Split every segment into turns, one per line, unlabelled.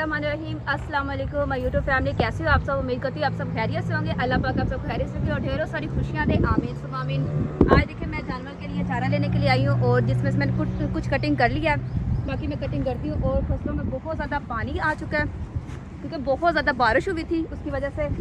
बिस्मिल्लाहिर्रहमानिर्रहीम। अस्सलाम वालेकुम माय यूट्यूब फैमिली, कैसे हो आप सब। उम्मीद करती हूँ आप सब खैरियत से होंगे। अल्लाह पाक आप सब खैरियत से रखे और ढेरों सारी खुशियाँ दे, आमीन सुम्मा आमीन। आज देखिए मैं जानवर के लिए चारा लेने के लिए आई हूँ और जिसमें से मैंने कुछ कटिंग कर लिया है, बाकी मैं कटिंग करती हूँ। और फसलों में बहुत ज़्यादा पानी आ चुका है क्योंकि बहुत ज़्यादा बारिश हुई थी, उसकी वजह से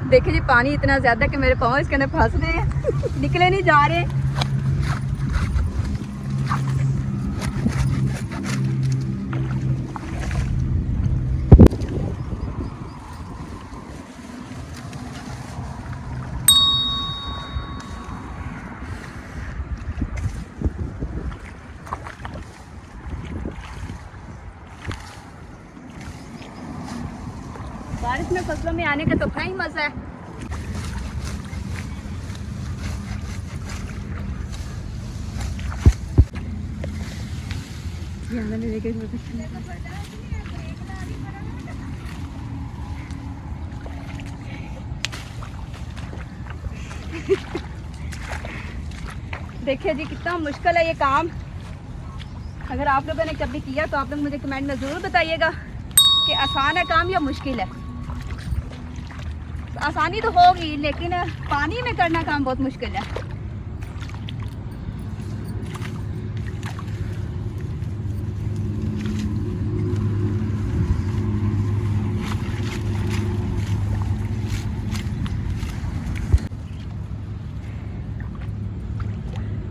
देखिए जी पानी इतना ज़्यादा कि मेरे पाँव इसके अंदर फंस रहे हैं निकले नहीं जा रहे। बारिश में फसलों में आने का तो अपना ही मजा है। देखिए जी कितना मुश्किल है ये काम। अगर आप लोगों ने कभी किया तो आप लोग मुझे कमेंट में ज़रूर बताइएगा कि आसान है काम या मुश्किल है। आसानी तो होगी लेकिन पानी में करना काम बहुत मुश्किल है।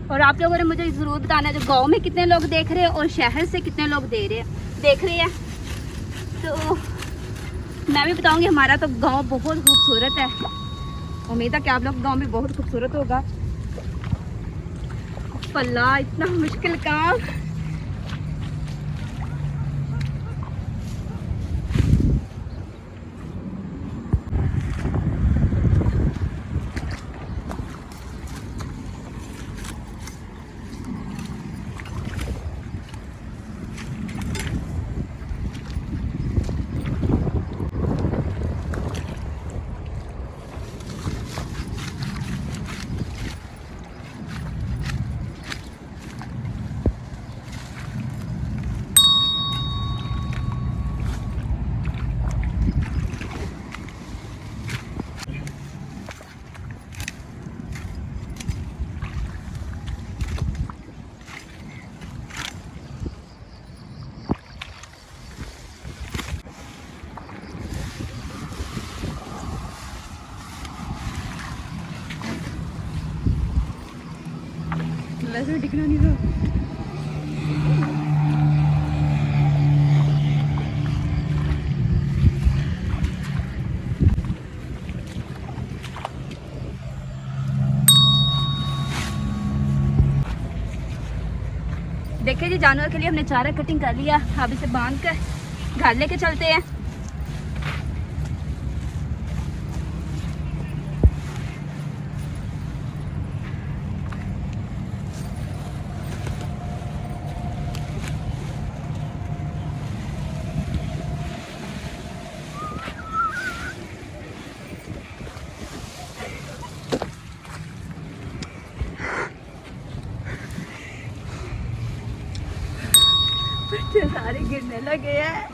और आप लोगों ने मुझे ज़रूर बताना है जो गांव में कितने लोग देख रहे हैं और शहर से कितने लोग देख रहे हैं। तो मैं भी बताऊंगी। हमारा तो गांव बहुत खूबसूरत है, उम्मीद है कि आप लोग गांव भी बहुत खूबसूरत होगा। अल्लाह इतना मुश्किल काम। वैसे भी दिखना नहीं था। देखिए जी जानवर के लिए हमने चारा कटिंग कर लिया, अब इसे बांध कर घर लेके चलते हैं। बच्चे सारे गिरने लगे हैं।